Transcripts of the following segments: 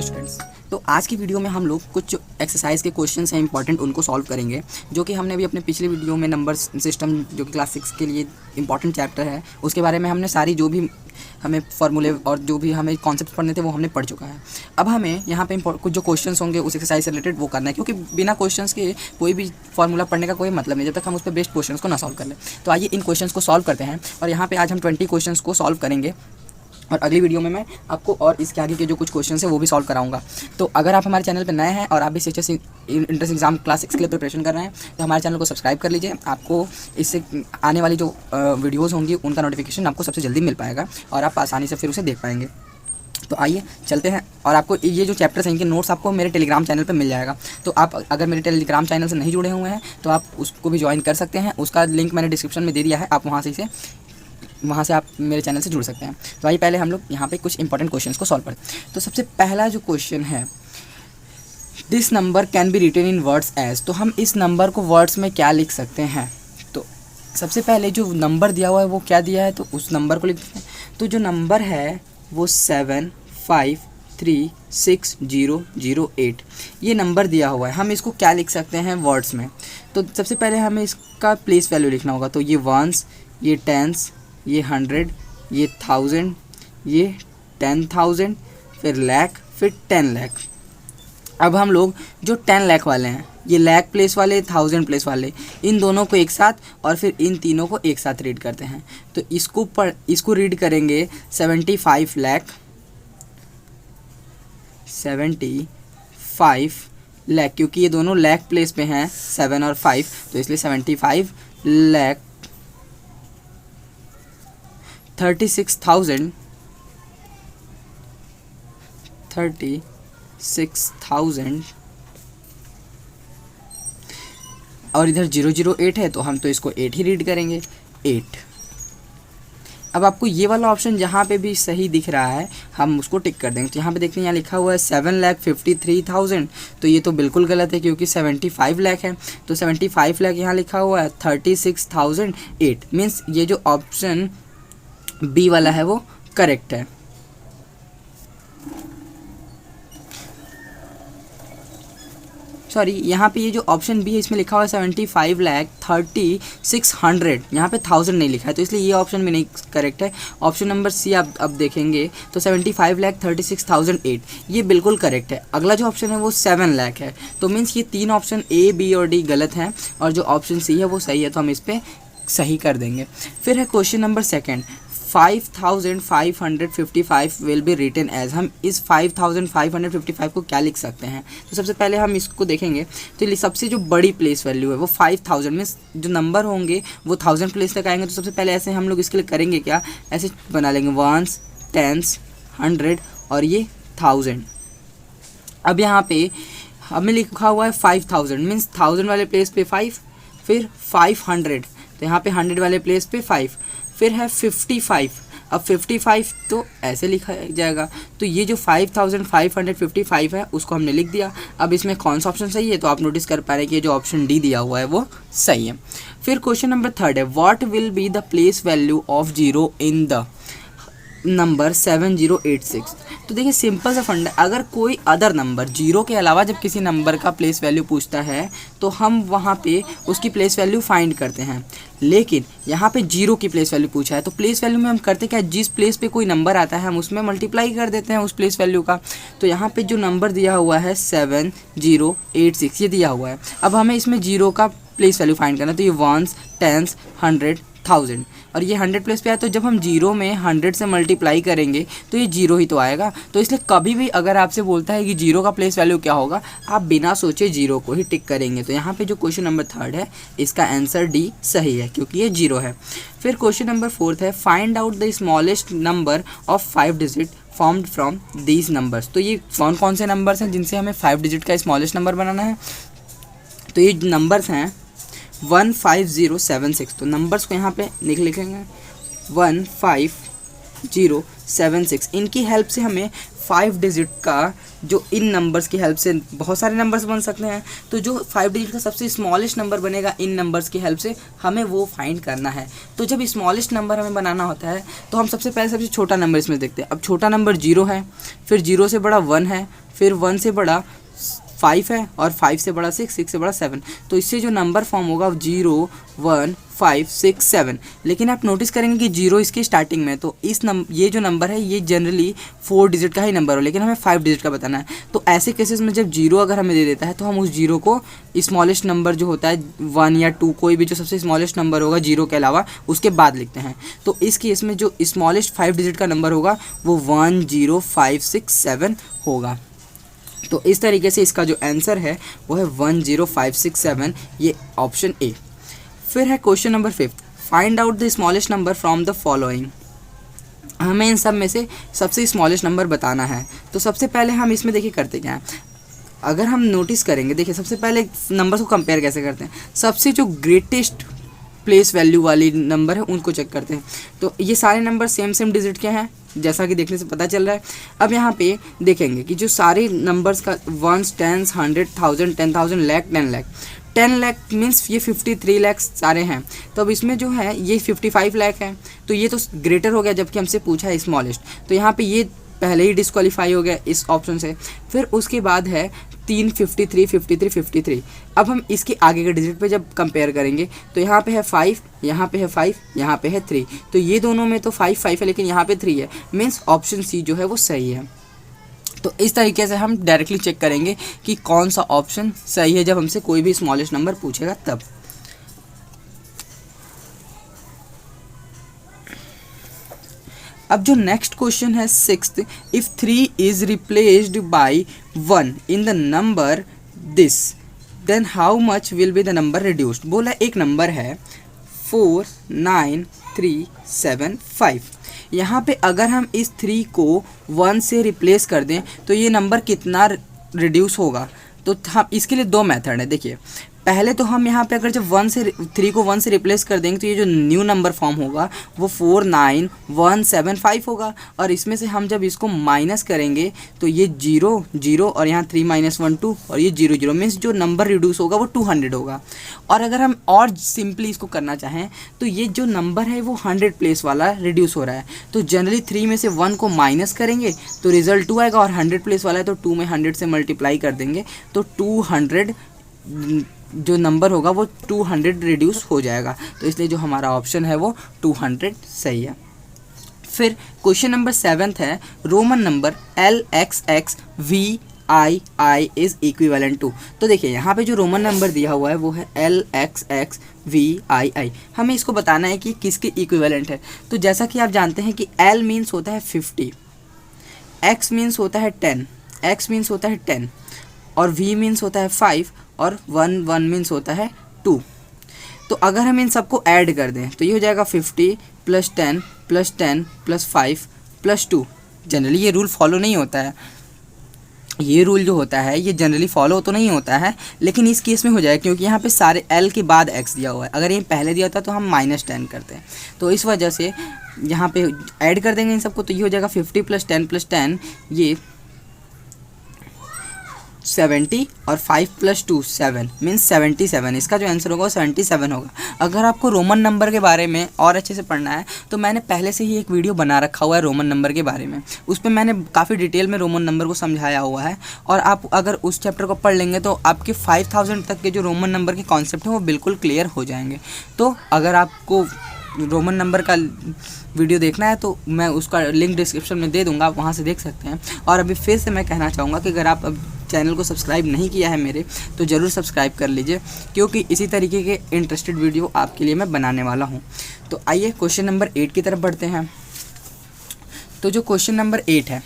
Hello students. तो आज की वीडियो में हम लोग कुछ एक्सरसाइज के क्वेश्चंस हैं इंपॉर्टेंट, उनको सॉल्व करेंगे, जो कि हमने अभी अपने पिछले वीडियो में नंबर सिस्टम जो कि क्लास 6 के लिए इंपॉर्टेंट चैप्टर है उसके बारे में हमने सारी जो भी हमें फार्मूले और जो भी हमें कॉन्सेप्ट पढ़ने थे वो हमने पढ़ चुका है। अब हमें यहाँ पे कुछ जो क्वेश्चंस होंगे उस एक्सरसाइज से रिलेटेड वो करना है, क्योंकि बिना क्वेश्चंस के कोई भी फार्मूला पढ़ने का कोई मतलब नहीं जब तक हम उस पर बेस्ड क्वेश्चंस को ना सॉल्व कर लें। तो आइए इन क्वेश्चंस को सॉल्व करते हैं और यहाँ पे आज हम 20 क्वेश्चंस को सॉल्व करेंगे और अगली वीडियो में मैं आपको और इसके आगे के जो कुछ क्वेश्चन है वो भी सॉल्व कराऊंगा। तो अगर आप हमारे चैनल पर नए हैं और आप भी सीएचएस एंट्रेंस एग्जाम क्लास 6 के लिए प्रिपरेशन कर रहे हैं तो हमारे चैनल को सब्सक्राइब कर लीजिए। आपको इससे आने वाली जो वीडियोज़ होंगी उनका नोटिफिकेशन आपको सबसे जल्दी मिल पाएगा और आप आसानी से फिर उसे देख पाएंगे। तो आइए चलते हैं, और आपको ये जो चैप्टर्स हैं इनके नोट्स आपको मेरे टेलीग्राम चैनल पर मिल जाएगा। तो आप अगर मेरे टेलीग्राम चैनल से नहीं जुड़े हुए हैं तो आप उसको भी ज्वाइन कर सकते हैं, उसका लिंक मैंने डिस्क्रिप्शन में दे दिया है, आप वहाँ से आप मेरे चैनल से जुड़ सकते हैं। तो आइए पहले हम लोग यहाँ पे कुछ इंपॉर्टेंट क्वेश्चंस को सॉल्व करें। तो सबसे पहला जो क्वेश्चन है, this number can be written in words as. तो हम इस नंबर को वर्ड्स में क्या लिख सकते हैं? तो सबसे पहले जो नंबर दिया हुआ है वो क्या दिया है, तो उस नंबर को लिखते हैं। तो जो नंबर है वो 7536008 ये नंबर दिया हुआ है। हम इसको क्या लिख सकते हैं वर्ड्स में? तो सबसे पहले हमें इसका प्लेस वैल्यू लिखना होगा। तो ये वंस, ये टेंस, ये 100, ये 1000, ये 10,000, फिर लाख, फिर 10 लाख। अब हम लोग जो 10 लाख वाले हैं, ये लाख प्लेस वाले, 1000 प्लेस वाले, इन दोनों को एक साथ और फिर इन तीनों को एक साथ रीड करते हैं। तो इसको रीड करेंगे 75 लाख, 75 लाख, क्योंकि ये दोनों लाख प्लेस पे हैं 7 और 5, तो इसलिए 75 लाख 36,000 और इधर 008 है तो हम तो इसको 8 ही रीड करेंगे, 8। अब आपको ये वाला ऑप्शन जहाँ पे भी सही दिख रहा है हम उसको टिक कर देंगे। तो यहाँ पे देखते हैं, यहाँ लिखा हुआ है 7,53,000, तो ये तो बिल्कुल गलत है क्योंकि 75 लाख है। तो 75 लाख यहाँ लिखा हुआ है, 36,008 मीन्स ये जो ऑप्शन बी वाला है वो करेक्ट है। सॉरी, यहाँ पे ये जो ऑप्शन बी है इसमें लिखा हुआ है 75 लाख 3600, यहाँ पे 1000 नहीं लिखा है, तो इसलिए ये ऑप्शन भी नहीं करेक्ट है। ऑप्शन नंबर सी आप अब देखेंगे तो 75 लाख 36,008 ये बिल्कुल करेक्ट है। अगला जो ऑप्शन है वो 7 लाख है, तो मीन्स ये तीन ऑप्शन ए, बी और डी गलत हैं और जो ऑप्शन सी है वो सही है, तो हम इस पर सही कर देंगे। फिर है question number second, 5555 will be written as. हम इस 5555 को क्या लिख सकते हैं? तो सबसे पहले हम इसको देखेंगे तो सबसे जो बड़ी प्लेस वैल्यू है वो 5000 मीन्स जो नंबर होंगे वो 1000 प्लेस तक आएंगे। तो सबसे पहले ऐसे हम लोग इसके लिए करेंगे क्या, ऐसे बना लेंगे वंस, टेंस, 100 और ये 1000। अब यहाँ पे हमें लिखा हुआ है 5000 मीन्स 1000 वाले प्लेस पे 5, फिर 500, तो यहाँ पे 100 वाले प्लेस पे 5, फिर है 55। अब 55 तो ऐसे लिखा जाएगा, तो ये जो 5555 है उसको हमने लिख दिया। अब इसमें कौन सा ऑप्शन सही है? तो आप नोटिस कर पा रहे हैं कि ये जो ऑप्शन डी दिया हुआ है वो सही है। फिर क्वेश्चन नंबर थर्ड है, what will be the place value of 0 in the number 7086। तो देखिए सिंपल सा फंडा, अगर कोई अदर नंबर 0 के अलावा जब किसी नंबर का प्लेस वैल्यू पूछता है तो हम वहाँ पे उसकी प्लेस वैल्यू फाइंड करते हैं, लेकिन यहाँ पे 0 की प्लेस वैल्यू पूछा है तो प्लेस वैल्यू में हम करते क्या, जिस प्लेस पे कोई नंबर आता है हम उसमें मल्टीप्लाई कर देते हैं उस प्लेस वैल्यू का। तो यहाँ पे जो नंबर दिया हुआ है 7086 ये दिया हुआ है। अब हमें इसमें 0 का प्लेस वैल्यू फाइंड करना है, तो ये वंस, टेंस, 100, 1000 और ये 100 प्लेस पे आया, तो जब हम 0 में 100 से मल्टीप्लाई करेंगे तो ये 0 ही तो आएगा। तो इसलिए कभी भी अगर आपसे बोलता है कि 0 का प्लेस वैल्यू क्या होगा, आप बिना सोचे 0 को ही टिक करेंगे। तो यहाँ पे जो क्वेश्चन नंबर थर्ड है इसका आंसर डी सही है क्योंकि ये 0 है। फिर क्वेश्चन नंबर फोर्थ है, find out the smallest number of 5 digit formed from these numbers. तो ये कौन कौन से नंबर्स हैं जिनसे हमें 5 डिजिट का स्मॉलेस्ट नंबर बनाना है? तो ये नंबर्स हैं 15076। तो नंबर्स को यहाँ पे लिखेंगे 15076। इनकी हेल्प से हमें 5 डिजिट का जो इन नंबर्स की हेल्प से बहुत सारे नंबर्स बन सकते हैं, तो जो 5 डिजिट का सबसे स्मॉलेस्ट नंबर बनेगा इन नंबर्स की हेल्प से हमें वो फाइंड करना है। तो जब स्मॉलेस्ट नंबर हमें बनाना होता है तो हम सबसे पहले सबसे छोटा नंबर इसमें देखते हैं। अब छोटा नंबर 0 है, फिर 0 से बड़ा 1 है, फिर 1 से बड़ा 5 है, और 5 से बड़ा 6, 6 से बड़ा 7। तो इससे जो नंबर फॉर्म होगा 0 1 5 6 7। लेकिन आप नोटिस करेंगे कि 0 इसकी स्टार्टिंग में, तो ये जो नंबर है ये जनरली 4 डिजिट का ही नंबर हो, लेकिन हमें 5 डिजिट का बताना है। तो ऐसे केसेस में जब 0 अगर हमें दे देता है तो हम उस 0 को स्मॉलेस्ट नंबर जो होता है 1 या 2, कोई भी जो सबसे स्मॉलेस्ट नंबर होगा 0 के अलावा उसके बाद लिखते हैं। तो इस केस में जो स्मॉलेस्ट 5 डिजिट का नंबर होगा वो 1 0 5 6 7 होगा। तो इस तरीके से इसका जो आंसर है वो है 1 0 5 6 7, ये ऑप्शन ए। फिर है question number 5, find out the smallest number from the following. हमें इन सब में से सबसे स्मॉलेस्ट नंबर बताना है। तो सबसे पहले हम इसमें देखिए करते क्या है, अगर हम नोटिस करेंगे, देखिए सबसे पहले नंबर्स को कंपेयर कैसे करते हैं। सबसे जो ग्रेटेस्ट प्लेस वैल्यू वाली नंबर है उनको चेक करते हैं। तो ये सारे नंबर सेम डिजिट के हैं जैसा कि देखने से पता चल रहा है। अब यहाँ पे देखेंगे कि जो सारे नंबर्स का 1 10 100 1000 10,000 लाख 10 लाख 10 लाख मीन्स ये 53 लाख सारे हैं। तो अब इसमें जो है ये 55 लाख है, तो ये तो ग्रेटर हो गया, जबकि हमसे पूछा है स्मॉलेस्ट। तो यहाँ पे ये पहले ही डिस्क्वालीफाई हो गया इस ऑप्शन से। फिर उसके बाद है 3 53 53 53। अब हम इसके आगे के डिजिट पे जब कंपेयर करेंगे तो यहाँ पे है 5, यहाँ पे है 5, यहाँ पे है 3। तो ये दोनों में तो 5 5 है, लेकिन यहाँ पे 3 है, मीन्स ऑप्शन सी जो है वो सही है। तो इस तरीके से हम डायरेक्टली चेक करेंगे कि कौन सा ऑप्शन सही है जब हमसे कोई भी स्मॉलेस्ट नंबर पूछेगा तब। अब जो नेक्स्ट क्वेश्चन है 6th, if 3 is replaced by 1 in the number this then how much will be the number reduced. बोला एक नंबर है 4 9 3 7 5। यहाँ पे अगर हम इस 3 को 1 से रिप्लेस कर दें तो ये नंबर कितना रिड्यूस होगा। तो हम इसके लिए 2 मेथड है। देखिए पहले तो हम यहाँ पे अगर जब 3 को 1 से रिप्लेस कर देंगे तो ये जो न्यू नंबर फॉर्म होगा वो 4 9 1 7 5 होगा, और इसमें से हम जब इसको माइनस करेंगे तो ये 0 0 और यहाँ 3 - 1 2 और ये 0 0 मीन्स जो नंबर रिड्यूस होगा वो 200 होगा। और अगर हम और सिंपली इसको करना चाहें तो ये जो नंबर है वो 100 प्लेस वाला रिड्यूस हो रहा है। तो जनरली 3 में से 1 को माइनस करेंगे तो रिजल्ट 2 आएगा, और 100 प्लेस वाला है तो 2 में 100 से मल्टीप्लाई कर देंगे तो 200 जो नंबर होगा वो 200 रिड्यूस हो जाएगा। तो इसलिए जो हमारा ऑप्शन है वो 200 सही है। फिर क्वेश्चन नंबर 7 है, Roman number LXX VII is equivalent to. तो देखिए यहाँ पे जो रोमन नंबर दिया हुआ है वो है LXX VII। हमें इसको बताना है कि किसके इक्विवेलेंट है। तो जैसा कि आप जानते हैं कि L मीन्स होता है 50, X मीन्स होता है 10, X मीन्स होता है 10, और V मीन्स होता है 5, और 1 1 मीन्स होता है 2। तो अगर हम इन सबको ऐड कर दें तो ये हो जाएगा 50 + 10 + 10 + 5 + 2। जनरली ये रूल फॉलो नहीं होता है, ये रूल जो होता है ये जनरली फॉलो तो नहीं होता है, लेकिन इस केस में हो जाएगा क्योंकि यहाँ पे सारे L के बाद X दिया हुआ है। अगर ये पहले दिया था तो हम -10 करते हैं, तो इस वजह से यहाँ पे ऐड कर देंगे इन सबको तो ये हो जाएगा 50 + 10 + 10 ये 70, और 5 + 2 7 मीन्स 77। इसका जो आंसर होगा वो 77 होगा। अगर आपको रोमन नंबर के बारे में और अच्छे से पढ़ना है तो मैंने पहले से ही एक वीडियो बना रखा हुआ है रोमन नंबर के बारे में, उस पर मैंने काफ़ी डिटेल में रोमन नंबर को समझाया हुआ है। और आप अगर उस चैप्टर को पढ़ लेंगे तो आपके 5000 तक के जो रोमन नंबर के कॉन्सेप्ट हैं वो बिल्कुल क्लियर हो जाएंगे। तो अगर आपको रोमन नंबर का वीडियो देखना है तो मैं उसका लिंक डिस्क्रिप्शन में दे दूंगा, आप वहाँ से देख सकते हैं। और अभी फिर से मैं कहना चाहूँगा कि अगर आप अब चैनल को सब्सक्राइब नहीं किया है मेरे तो ज़रूर सब्सक्राइब कर लीजिए, क्योंकि इसी तरीके के इंटरेस्टेड वीडियो आपके लिए मैं बनाने वाला हूँ। तो आइए क्वेश्चन नंबर 8 की तरफ बढ़ते हैं। तो जो क्वेश्चन नंबर 8 है,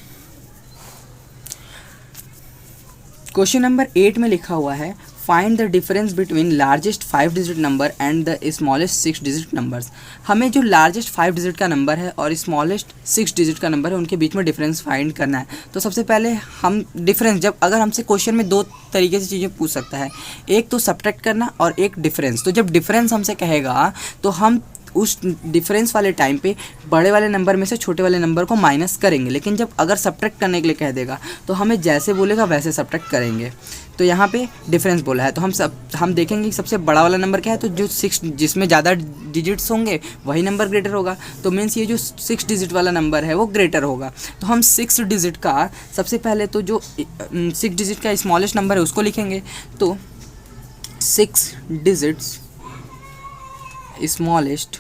क्वेश्चन नंबर 8 में लिखा हुआ है find the difference between largest 5 digit number and the smallest 6 digit numbers. हमें जो लार्जेस्ट 5 डिजिट का नंबर है और स्मॉलेस्ट 6 डिजिट का नंबर है उनके बीच में डिफरेंस फाइंड करना है। तो सबसे पहले हम डिफरेंस, जब अगर हमसे क्वेश्चन में 2 तरीके से चीज़ें पूछ सकता है, एक तो सब्ट्रैक्ट करना और एक डिफरेंस। तो जब डिफरेंस हमसे कहेगा तो हम उस डिफरेंस वाले टाइम पे बड़े वाले नंबर में से छोटे वाले नंबर को माइनस करेंगे, लेकिन जब अगर सब्ट्रैक्ट करने के लिए कह देगा तो हमें जैसे बोलेगा वैसे सब्ट्रैक्ट करेंगे। तो यहाँ पे डिफरेंस बोला है तो हम देखेंगे कि सबसे बड़ा वाला नंबर क्या है, तो जो 6 जिसमें ज़्यादा डिजिट्स होंगे वही नंबर ग्रेटर होगा। तो मीन्स ये जो 6 डिजिट वाला नंबर है वो ग्रेटर होगा। तो हम 6 डिजिट का सबसे पहले तो जो 6 डिजिट का स्मॉलेस्ट नंबर है उसको लिखेंगे। तो 6 डिजिट्स स्मॉलेस्ट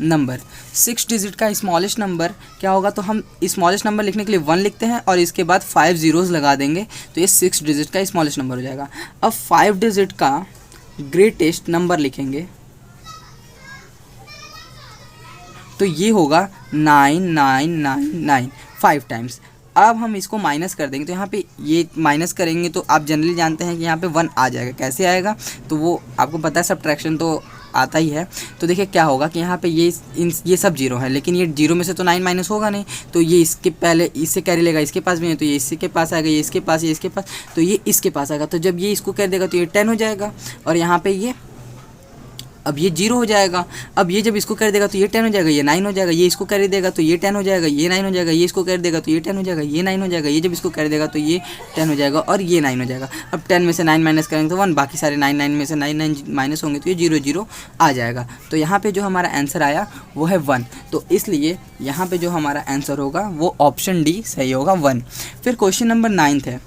नंबर, 6 डिजिट का स्मॉलेस्ट नंबर क्या होगा, तो हम स्मॉलेस्ट नंबर लिखने के लिए 1 लिखते हैं और इसके बाद 5 ज़ीरोज़ लगा देंगे तो ये 6 डिजिट का स्मॉलेस्ट नंबर हो जाएगा। अब 5 डिजिट का ग्रेटेस्ट नंबर लिखेंगे तो ये होगा 9999 5 टाइम्स। अब हम इसको माइनस कर देंगे तो यहाँ पे ये माइनस करेंगे तो आप जनरली जानते हैं कि यहाँ पे 1 आ जाएगा। कैसे आएगा, तो वो आपको पता है, सब्ट्रैक्शन तो आता ही है। तो देखिए क्या होगा कि यहाँ पे ये सब जीरो है, लेकिन ये जीरो में से तो 9 माइनस होगा नहीं, तो ये इसके पहले इससे कैरी लेगा, इसके पास भी है तो ये इसके पास आएगा, ये इसके पास, ये इसके पास, तो ये इसके पास आएगा। तो जब ये इसको कैरी देगा तो ये 10 हो जाएगा और यहाँ पे ये अब ये 0 हो जाएगा। अब ये जब इसको कर देगा तो ये 10 हो जाएगा, ये 9 हो जाएगा, ये इसको कर देगा तो ये 10 हो जाएगा, ये 9 हो जाएगा, ये इसको कर देगा तो ये 10 हो जाएगा, ये 9 हो जाएगा, ये जब इसको कर देगा तो ये 10 हो जाएगा और ये 9 हो जाएगा। अब 10 में से 9 माइनस करेंगे तो 1, बाकी सारे 9 में से 9 माइनस होंगे तो ये 0 0 आ जाएगा। तो यहाँ पे जो हमारा आंसर आया वो है 1। तो इसलिए यहाँ पे जो हमारा आंसर होगा वो ऑप्शन डी सही होगा, 1। फिर क्वेश्चन नंबर 9 है,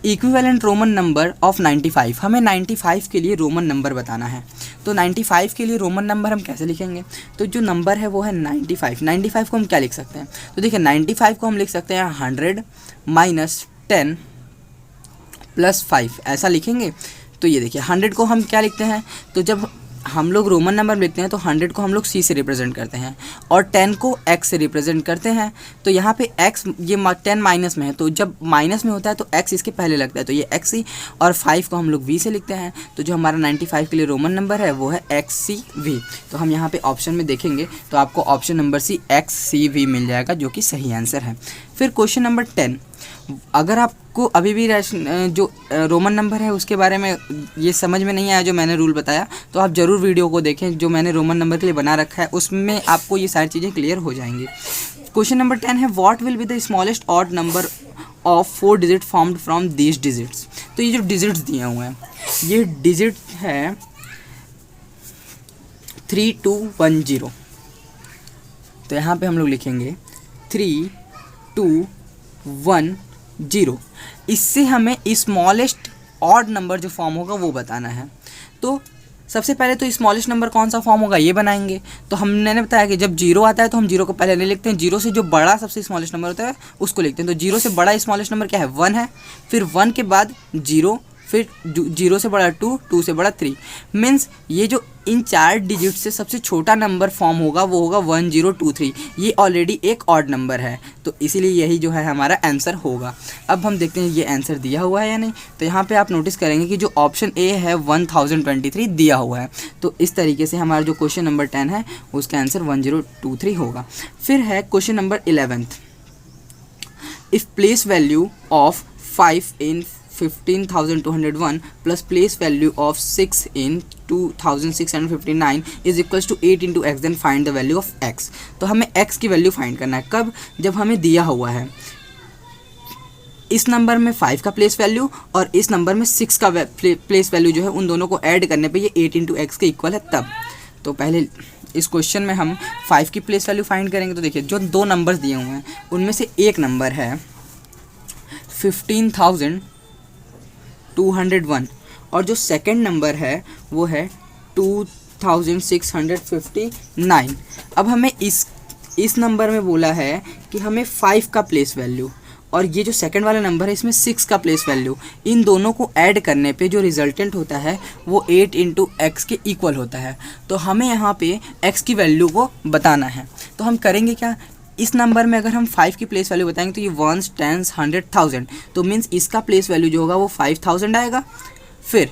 इक्विवेलेंट रोमन नंबर ऑफ 95। हमें 95 के लिए रोमन नंबर बताना है। तो 95 के लिए रोमन नंबर हम कैसे लिखेंगे, तो जो नंबर है वो है 95। 95 को हम क्या लिख सकते हैं, तो देखिए 95 को हम लिख सकते हैं 100 माइनस 10 प्लस 5, ऐसा लिखेंगे। तो ये देखिए 100 को हम क्या लिखते हैं, तो जब हम लोग रोमन नंबर लिखते हैं तो 100 को हम लोग C से रिप्रेजेंट करते हैं और 10 को X से रिप्रेजेंट करते हैं। तो यहाँ पे X ये 10 माइनस में है, तो जब माइनस में होता है तो X इसके पहले लगता है, तो ये XC, और 5 को हम लोग V से लिखते हैं। तो जो हमारा 95 के लिए रोमन नंबर है वो है XCV। तो हम यहाँ पे ऑप्शन में देखेंगे तो आपको ऑप्शन नंबर C XCV मिल जाएगा, जो कि सही आंसर है। फिर क्वेश्चन नंबर 10, अगर आपको अभी भी जो रोमन नंबर है उसके बारे में ये समझ में नहीं आया जो मैंने रूल बताया, तो आप ज़रूर वीडियो को देखें जो मैंने रोमन नंबर के लिए बना रखा है, उसमें आपको ये सारी चीज़ें क्लियर हो जाएंगी। क्वेश्चन नंबर 10 है, what will be the smallest odd number of 4 digit formed from these digits. तो ये जो डिजिट्स दिए हुए हैं ये डिजिट है 3210। तो यहाँ पे हम लोग लिखेंगे 3210। इससे हमें स्मॉलेस्ट ऑड नंबर जो फॉर्म होगा वो बताना है। तो सबसे पहले तो स्मॉलेस्ट नंबर कौन सा फॉर्म होगा ये बनाएंगे। तो हमने बताया कि जब 0 आता है तो हम 0 को पहले नहीं लिखते हैं, 0 से जो बड़ा सबसे स्मॉलेस्ट नंबर होता है उसको लिखते हैं। तो 0 से बड़ा स्मॉलेस्ट नंबर क्या है, 1 है, फिर 1 के बाद 0, फिर 0 से बड़ा 2, 2 से बड़ा 3। मीन्स ये जो इन 4 डिजिट से सबसे छोटा नंबर फॉर्म होगा वो होगा 1023। ये ऑलरेडी एक ऑड नंबर है, तो इसीलिए यही जो है हमारा आंसर होगा। अब हम देखते हैं ये आंसर दिया हुआ है या नहीं। तो यहाँ पे आप नोटिस करेंगे कि जो ऑप्शन ए है 1023 दिया हुआ है। तो इस तरीके से हमारा जो क्वेश्चन नंबर 10 है उसका आंसर 1023 होगा। फिर है question number 11, if place value of 5 in 15,201 plus place value of 6 in 2,659 is equals to 8 into X, then find the value of X. तो हमें एक्स की वैल्यू फाइंड करना है, कब, जब हमें दिया हुआ है इस नंबर में 5 का प्लेस वैल्यू और इस नंबर में 6 का प्लेस वैल्यू जो है, उन दोनों को ऐड करने पे ये 8 इंटू एक्स के इक्वल है तब। तो पहले इस क्वेश्चन में हम 5 की प्लेस वैल्यू फाइंड करेंगे। तो देखिए जो 2 नंबर्स दिए हुए हैं उनमें से एक नंबर है 15,201 और जो सेकंड नंबर है वो है 2,659। अब हमें इस नंबर में बोला है कि हमें 5 का प्लेस वैल्यू और ये जो सेकंड वाला नंबर है इसमें 6 का प्लेस वैल्यू, इन दोनों को ऐड करने पे जो रिजल्टेंट होता है वो 8 इंटू एक्स के इक्वल होता है। तो हमें यहाँ पे एक्स की वैल्यू को बताना है। तो हम करेंगे क्या, इस नंबर में अगर हम 5 की प्लेस वैल्यू बताएंगे तो ये 1s 10s 100,000, तो मीन्स इसका प्लेस वैल्यू जो होगा वो 5,000 आएगा। फिर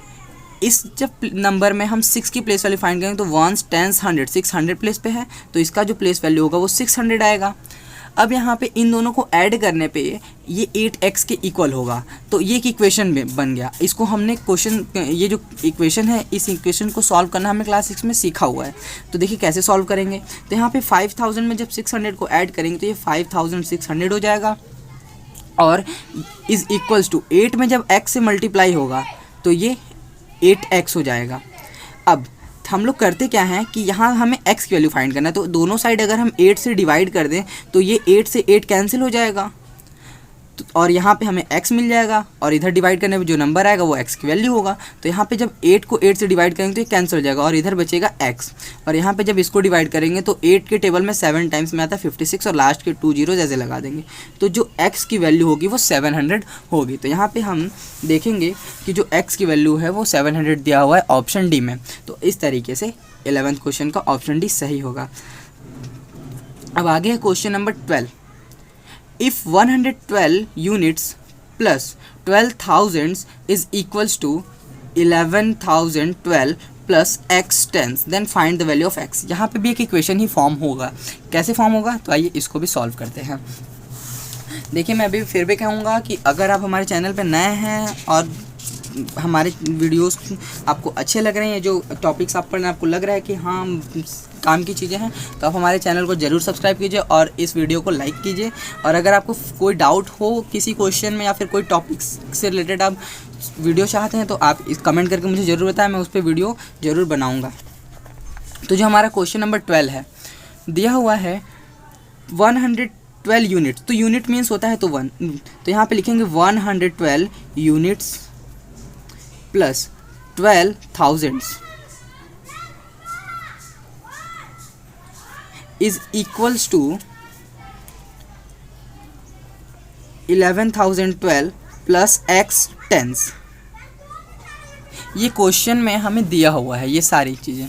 इस जब नंबर में हम 6 की प्लेस वैल्यू फाइंड करेंगे तो 1s 10s 100, 600 प्लेस पे है तो इसका जो प्लेस वैल्यू होगा वो 600 आएगा। अब यहाँ पे इन दोनों को ऐड करने पे ये 8x के इक्वल होगा, तो ये एक इक्वेशन बन गया। इसको हमने क्वेश्चन, ये जो इक्वेशन है इस इक्वेशन को सॉल्व करना हमें क्लास 6 में सीखा हुआ है। तो देखिए कैसे सॉल्व करेंगे। तो यहाँ पे 5000 में जब 600 को ऐड करेंगे तो ये 5600 हो जाएगा, और इज़ इक्वल्स टू 8 में जब x से मल्टीप्लाई होगा तो ये 8x हो जाएगा। अब हम लोग करते क्या हैं कि यहाँ हमें x की वैल्यू फाइंड करना है, तो दोनों साइड अगर हम 8 से डिवाइड कर दें तो ये 8 से 8 कैंसिल हो जाएगा, और यहाँ पे हमें x मिल जाएगा, और इधर डिवाइड करने पे जो नंबर आएगा वो x की वैल्यू होगा। तो यहाँ पे जब 8 को 8 से डिवाइड करेंगे तो ये कैंसिल हो जाएगा, और इधर बचेगा x, और यहाँ पे जब इसको डिवाइड करेंगे तो 8 के टेबल में 7 टाइम्स में आता है 56, और लास्ट के 2 जीरो जैसे लगा देंगे, तो जो x की वैल्यू होगी वो 700 होगी। तो यहाँ पर हम देखेंगे कि जो x की वैल्यू है वो 700 दिया हुआ है ऑप्शन डी में। तो इस तरीके से 11th क्वेश्चन का ऑप्शन डी सही होगा। अब आगे है question number 12। If 112 units plus 12,000 is equals to 11,012 plus x tens, then find the value of x। यहाँ पे भी एक इक्वेशन ही फॉर्म होगा। कैसे फॉर्म होगा, तो आइए इसको भी सॉल्व करते हैं। देखिए मैं अभी फिर भी कहूँगा कि अगर आप हमारे चैनल पे नए हैं और हमारे वीडियोस आपको अच्छे लग रहे हैं, जो टॉपिक्स आप पढ़ना आपको लग रहा है कि हाँ काम की चीज़ें हैं, तो आप हमारे चैनल को ज़रूर सब्सक्राइब कीजिए और इस वीडियो को लाइक कीजिए। और अगर आपको कोई डाउट हो किसी क्वेश्चन में या फिर कोई टॉपिक्स से रिलेटेड आप वीडियो चाहते हैं तो आप इस कमेंट करके मुझे ज़रूर बताएं, मैं उस पर वीडियो ज़रूर बनाऊँगा। तो जो हमारा क्वेश्चन नंबर 12 है, दिया हुआ है 112 यूनिट्स, तो यूनिट मीन्स होता है तो 1, तो यहाँ पर लिखेंगे 112 units plus 12,000 is equals to 11,012 plus x tens. ये क्वेश्चन में हमें दिया हुआ है ये सारी चीज़ें।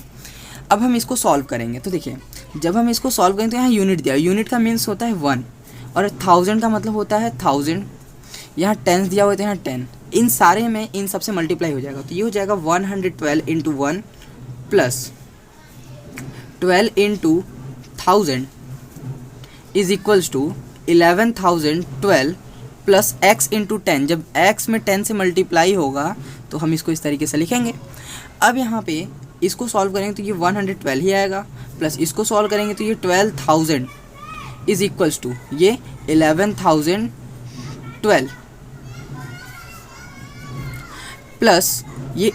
अब हम इसको सॉल्व करेंगे। तो देखिए जब हम इसको सॉल्व करेंगे तो यहाँ यूनिट दिया, यूनिट का मीन्स होता है 1, और 1000 का मतलब होता है 1000, यहाँ टेंस दिया हुआ है तो यहाँ 10, इन सारे में इन सबसे मल्टीप्लाई हो जाएगा, तो ये हो जाएगा 112 into 1 plus 12 into 1000 is equals to 11,012 plus x into 10। जब x में 10 से मल्टीप्लाई होगा तो हम इसको इस तरीके से लिखेंगे। अब यहाँ पे इसको सॉल्व करेंगे तो ये 112 ही आएगा, प्लस इसको सॉल्व करेंगे तो ये 12,000 इज इक्वल्स टू ये 11,012 प्लस ये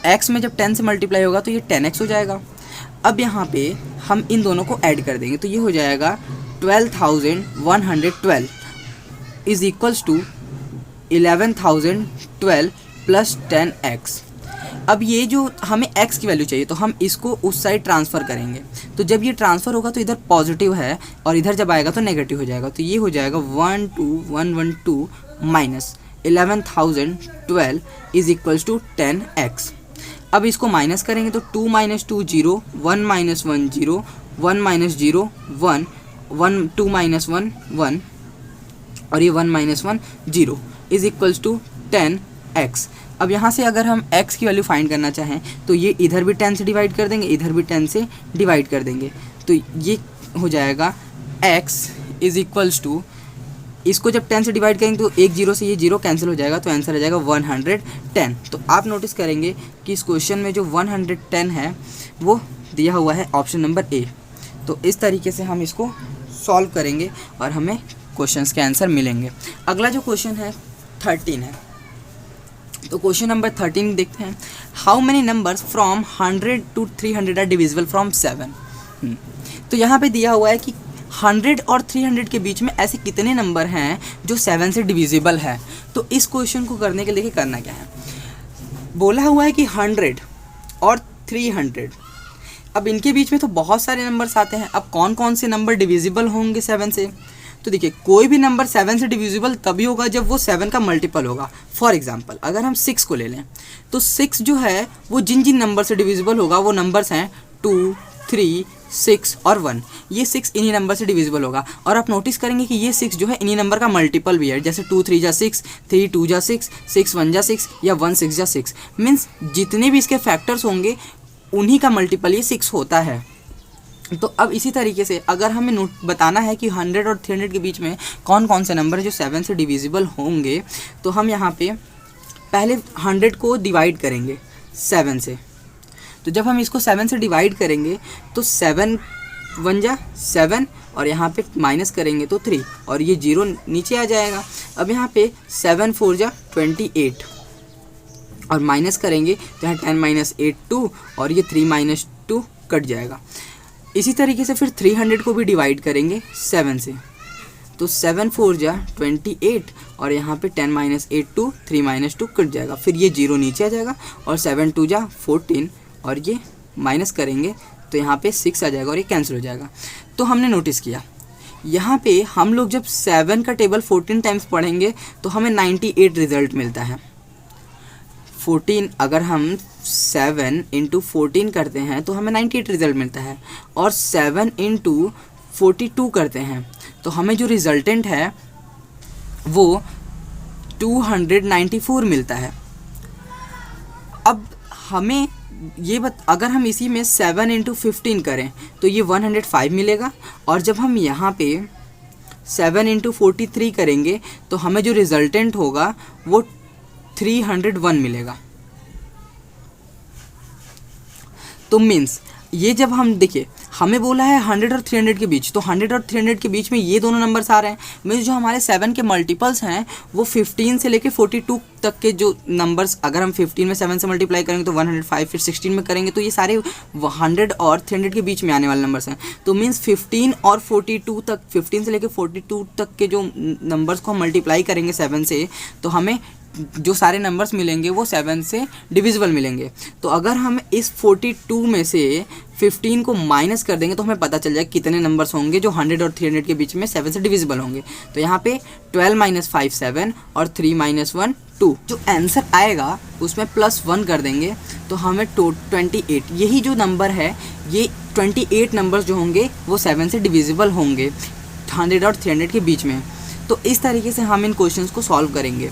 x में जब 10 से मल्टीप्लाई होगा तो ये 10x हो जाएगा। अब यहाँ पे हम इन दोनों को ऐड कर देंगे तो ये हो जाएगा 12,112 is equals to 11,012 plus 10x। अब ये जो हमें x की वैल्यू चाहिए तो हम इसको उस साइड ट्रांसफ़र करेंगे, तो जब ये ट्रांसफ़र होगा तो इधर पॉजिटिव है और इधर जब आएगा तो नेगेटिव हो जाएगा, तो ये हो जाएगा 12112 minus 11,012 is equals to 10x। अब इसको माइनस करेंगे तो 2 माइनस 2 0, 1 माइनस 1 0, 1 माइनस 0 1, 1 2 माइनस 1 1, और ये 1 minus 1 0 is equals to 10x। अब यहाँ से अगर हम x की वैल्यू फाइंड करना चाहें तो ये इधर भी 10 से डिवाइड कर देंगे, इधर भी 10 से डिवाइड कर देंगे, तो ये हो जाएगा x इज इक्वल्स टू, इसको जब 10 से डिवाइड करेंगे तो एक जीरो से ये जीरो कैंसिल हो जाएगा, तो आंसर आ जाएगा 110। तो आप नोटिस करेंगे कि इस क्वेश्चन में जो 110 है वो दिया हुआ है ऑप्शन नंबर ए। तो इस तरीके से हम इसको सॉल्व करेंगे और हमें क्वेश्चंस के आंसर मिलेंगे। अगला जो क्वेश्चन है 13 है, तो क्वेश्चन नंबर 13 देखते हैं। How many numbers from 100 to 300 are divisible from 7। तो यहाँ पे दिया हुआ है कि 100 और 300 के बीच में ऐसे कितने नंबर हैं जो 7 से डिविजिबल है। तो इस क्वेश्चन को करने के लिए करना क्या है, बोला हुआ है कि 100 और 300, अब इनके बीच में तो बहुत सारे नंबर्स आते हैं। अब कौन कौन से नंबर डिविजिबल होंगे 7 से, तो देखिए कोई भी नंबर 7 से डिविजिबल तभी होगा जब वो 7 का मल्टीपल होगा। फॉर एग्जांपल अगर हम 6 को ले लें तो 6 जो है वो जिन जिन नंबर से डिविजिबल होगा वो नंबर्स हैं 2, 3, 6 और 1। ये 6 इन्हीं नंबर से डिविजिबल होगा। और आप नोटिस करेंगे कि ये 6 जो है इन्हीं नंबर का मल्टीपल भी है, जैसे 2 3 जा 6, 3 2 जा 6, 6 1 जा 6 या 1 6 जा 6। मीन्स जितने भी इसके फैक्टर्स होंगे उन्हीं का मल्टीपल ये 6 होता है। तो अब इसी तरीके से अगर हमें नोट बताना है कि 100 और 300 के बीच में कौन कौन से नंबर है जो 7 से डिविजिबल होंगे, तो हम यहाँ पे पहले 100 को डिवाइड करेंगे 7 से। तो जब हम इसको 7 से डिवाइड करेंगे तो 7 1 जा 7 और यहाँ पे माइनस करेंगे तो 3 और ये 0 नीचे आ जाएगा। अब यहाँ पे 7 4 जा 28 और माइनस करेंगे तो यहाँ 10 माइनस 8 2 और ये 3 माइनस 2 कट जाएगा। इसी तरीके से फिर 300 को भी डिवाइड करेंगे 7 से, तो 7 4 जा 28 और यहाँ पे 10 माइनस 8 2 3 माइनस 2 कट जाएगा। फिर ये 0 नीचे आ जाएगा और 7 2 जा 14 और ये माइनस करेंगे तो यहाँ पे 6 आ जाएगा और ये कैंसिल हो जाएगा। तो हमने नोटिस किया यहाँ पे हम लोग जब 7 का टेबल 14 टाइम्स पढ़ेंगे तो हमें 98 रिजल्ट मिलता है। 14 अगर हम 7 इंटू 14 करते हैं तो हमें 98 रिजल्ट मिलता है, और 7 इंटू 42 करते हैं तो हमें जो रिजल्टेंट है वो 294 मिलता है। अब हमें ये अगर हम इसी में 7 इंटू 15 करें तो ये 105 मिलेगा, और जब हम यहाँ पे 7 इंटू 43 करेंगे तो हमें जो रिजल्टेंट होगा वो 301 मिलेगा। तो मीन्स ये जब हम देखिए हमें बोला है 100 और 300 के बीच, तो 100 और 300 के बीच में ये दोनों नंबर्स आ रहे हैं। मीन्स जो हमारे 7 के मल्टीपल्स हैं वो 15 से लेके 42 तक के जो नंबर्स, अगर हम 15 में 7 से मल्टीप्लाई करेंगे तो 105, फिर 16 में करेंगे तो ये सारे 100 और 300 के बीच में आने वाले नंबर्स हैं। तो मीन्स 15 और 42 तक, 15 से लेके 42 तक के जो नंबर्स को हम मल्टीप्लाई करेंगे 7 से, तो हमें जो सारे नंबर्स मिलेंगे वो 7 से डिविजिबल मिलेंगे। तो अगर हम इस 42 में से 15 को माइनस कर देंगे तो हमें पता चल जाएगा कितने नंबर्स होंगे जो 100 और 300 के बीच में 7 से डिविजिबल होंगे। तो यहाँ पे 12 माइनस 5 7 और 3 माइनस 1 2। जो आंसर आएगा उसमें +1 कर देंगे तो हमें 28, यही जो नंबर है ये 28 नंबर्स जो होंगे वो 7 से डिविजिबल होंगे 100 और 300 के बीच में। तो इस तरीके से हम इन क्वेश्चंस को सॉल्व करेंगे।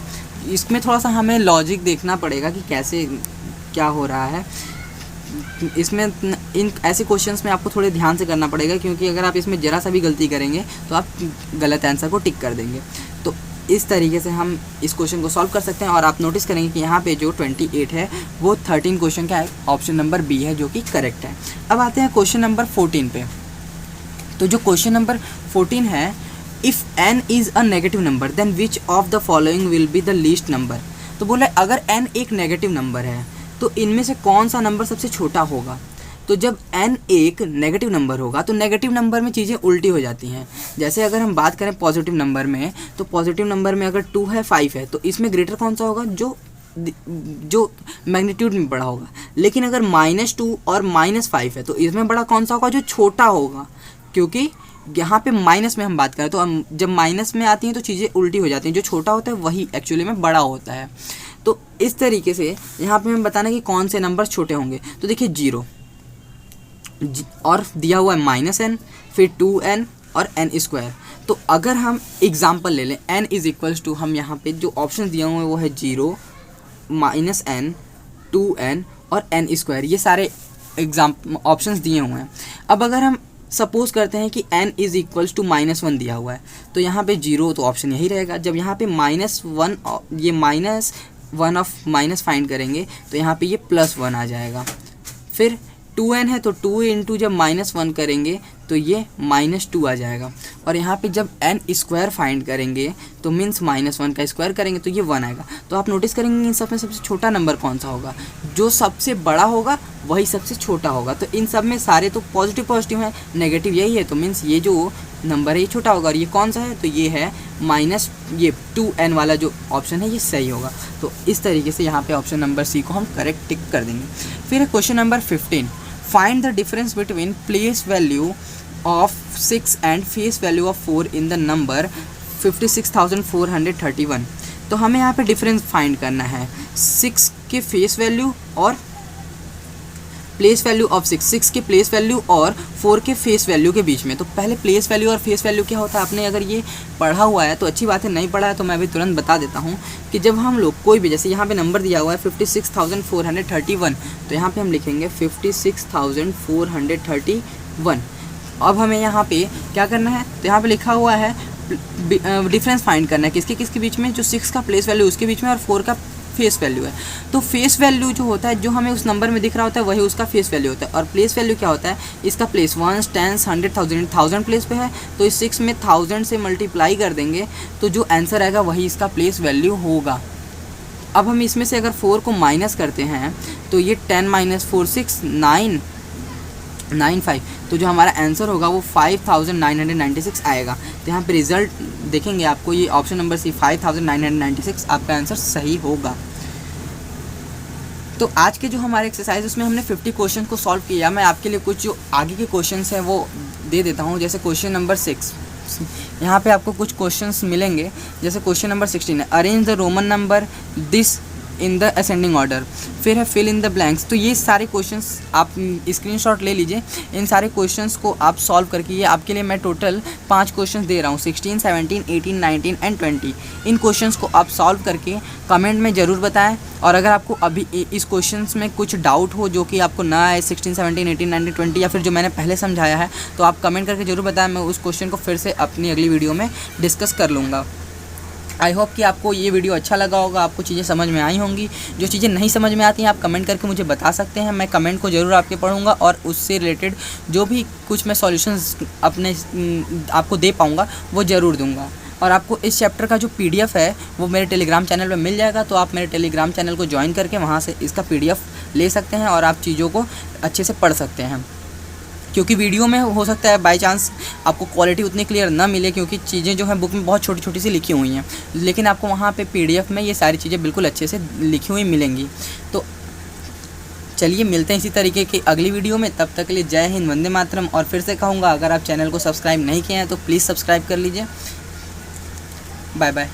इसमें थोड़ा सा हमें लॉजिक देखना पड़ेगा कि कैसे क्या हो रहा है। इसमें इन ऐसे क्वेश्चंस में आपको थोड़े ध्यान से करना पड़ेगा, क्योंकि अगर आप इसमें ज़रा सा भी गलती करेंगे तो आप गलत आंसर को टिक कर देंगे। तो इस तरीके से हम इस क्वेश्चन को सॉल्व कर सकते हैं। और आप नोटिस करेंगे कि यहाँ पे जो 28 है वो 13 क्वेश्चन का ऑप्शन नंबर बी है जो कि करेक्ट है। अब आते हैं क्वेश्चन नंबर 14 पे। तो जो क्वेश्चन नंबर 14 है, if n is a negative number then which of the following will be the least number. तो बोला अगर n एक नेगेटिव नंबर है तो इनमें से कौन सा नंबर सबसे छोटा होगा। तो जब n एक नेगेटिव नंबर होगा तो नेगेटिव नंबर में चीज़ें उल्टी हो जाती हैं। जैसे अगर हम बात करें पॉजिटिव नंबर में, तो पॉजिटिव नंबर में अगर 2 है 5 है तो इसमें ग्रेटर कौन सा होगा, जो मैग्नीट्यूड में बड़ा होगा। लेकिन अगर -2 और -5 है तो इसमें बड़ा कौन सा होगा, जो छोटा होगा। क्योंकि यहाँ पे माइनस में हम बात करें तो जब माइनस में आती हैं तो चीज़ें उल्टी हो जाती हैं, जो छोटा होता है वही एक्चुअली में बड़ा होता है। तो इस तरीके से यहाँ पे हमें बताना कि कौन से नंबर छोटे होंगे। तो देखिए 0 और दिया हुआ है -n, फिर 2n और n²। तो अगर हम एग्जाम्पल ले लें n = हम यहाँ पे जो ऑप्शन दिए हुए हैं वो है 0 -n 2n और n²। ये सारे ऑप्शंस दिए हुए हैं। अब अगर हम सपोज करते हैं कि n = -1 दिया हुआ है तो यहाँ पे 0 तो ऑप्शन यही रहेगा। जब यहाँ पे -1 ये -1 ऑफ माइनस फाइंड करेंगे तो यहाँ पे ये +1 आ जाएगा। फिर 2n है तो 2 इंटू जब -1 करेंगे तो ये -2 आ जाएगा। और यहाँ पे जब n² फाइंड करेंगे तो मीन्स -1 का स्क्वायर करेंगे तो ये 1 आएगा। तो आप नोटिस करेंगे इन सब में सबसे छोटा नंबर कौन सा होगा, जो सबसे बड़ा होगा वही सबसे छोटा होगा। तो इन सब में सारे तो पॉजिटिव हैं, नेगेटिव यही है, तो मीन्स ये जो नंबर है ये छोटा होगा। और ये कौन सा है, तो ये है ये 2n वाला जो ऑप्शन है ये सही होगा। तो इस तरीके से यहाँ पे ऑप्शन नंबर सी को हम करेक्ट टिक कर देंगे। फिर question number 15, find the difference between place value of 6 and face value of 4 in the number 56,431। तो हमें यहाँ पे डिफरेंस फाइंड करना है 6 के फेस वैल्यू और प्लेस वैल्यू ऑफ 6 के प्लेस वैल्यू और 4 के फेस वैल्यू के बीच में। तो पहले प्लेस वैल्यू और फेस वैल्यू क्या होता है, आपने अगर ये पढ़ा हुआ है तो अच्छी बात है, नहीं पढ़ा है तो मैं अभी तुरंत बता देता हूँ कि जब हम लोग कोई भी, जैसे यहाँ पे नंबर दिया हुआ है 56,431, तो यहाँ पे हम लिखेंगे 56,431। अब हमें यहाँ पे क्या करना है, तो यहाँ पे लिखा हुआ है डिफरेंस फाइंड करना है किसके किसके बीच में, जो 6 का प्लेस वैल्यू उसके बीच में और 4 का फेस वैल्यू है। तो फेस वैल्यू जो होता है, जो हमें उस नंबर में दिख रहा होता है वही उसका फेस वैल्यू होता है। और प्लेस वैल्यू क्या होता है, इसका प्लेस 1, 10, 100, 1000 प्लेस पे है, तो इस 6 में 1000 से मल्टीप्लाई कर देंगे तो जो आंसर आएगा वही इसका प्लेस वैल्यू होगा। अब हम इसमें से अगर 4 को माइनस करते हैं तो ये 10 - 4 6 995, तो जो हमारा आंसर होगा वो 5996 आएगा। तो यहाँ पे रिजल्ट देखेंगे आपको, ये ऑप्शन नंबर सी 5996 आपका आंसर सही होगा। तो आज के जो हमारे एक्सरसाइज उसमें हमने 50 क्वेश्चन को सॉल्व किया। मैं आपके लिए कुछ जो आगे के क्वेश्चंस हैं वो दे देता हूँ। जैसे क्वेश्चन नंबर 6, यहाँ पे आपको कुछ क्वेश्चंस मिलेंगे। जैसे क्वेश्चन नंबर 16 है, arrange the Roman number this in the ascending order. फिर है फिल इन द ब्लैंक्स। तो ये सारे क्वेश्चंस आप स्क्रीनशॉट ले लीजिए। इन सारे क्वेश्चंस को आप सॉल्व करके, ये आपके लिए मैं टोटल 5 क्वेश्चंस दे रहा हूँ, 16, 17, 18, 19 एंड 20। इन क्वेश्चंस को आप सॉल्व करके कमेंट में ज़रूर बताएं। और अगर आपको अभी इस क्वेश्चंस में कुछ डाउट हो जो कि आपको ना आए 16, 17, 18, 19, 20 या फिर जो मैंने पहले समझाया है, तो आप कमेंट करके ज़रूर बताएं। मैं उस क्वेश्चन को फिर से अपनी अगली वीडियो में डिस्कस कर लूँगा। आई होप कि आपको ये वीडियो अच्छा लगा होगा, आपको चीज़ें समझ में आई होंगी। जो चीज़ें नहीं समझ में आती हैं आप कमेंट करके मुझे बता सकते हैं, मैं कमेंट को ज़रूर आपके पढ़ूंगा और उससे रिलेटेड जो भी कुछ मैं सॉल्यूशंस अपने आपको दे पाऊंगा वो ज़रूर दूंगा। और आपको इस चैप्टर का जो PDF है वो मेरे टेलीग्राम चैनल पे मिल जाएगा, तो आप मेरे टेलीग्राम चैनल को ज्वाइन करके वहाँ से इसका PDF ले सकते हैं और आप चीज़ों को अच्छे से पढ़ सकते हैं। क्योंकि वीडियो में हो सकता है बाय चांस आपको क्वालिटी उतनी क्लियर ना मिले, क्योंकि चीज़ें जो हैं बुक में बहुत छोटी छोटी सी लिखी हुई हैं, लेकिन आपको वहाँ पे PDF में ये सारी चीज़ें बिल्कुल अच्छे से लिखी हुई मिलेंगी। तो चलिए मिलते हैं इसी तरीके की अगली वीडियो में। तब तक के लिए जय हिंद, वंदे मातरम। और फिर से कहूँगा, अगर आप चैनल को सब्सक्राइब नहीं किए हैं तो प्लीज़ सब्सक्राइब कर लीजिए। Bye bye.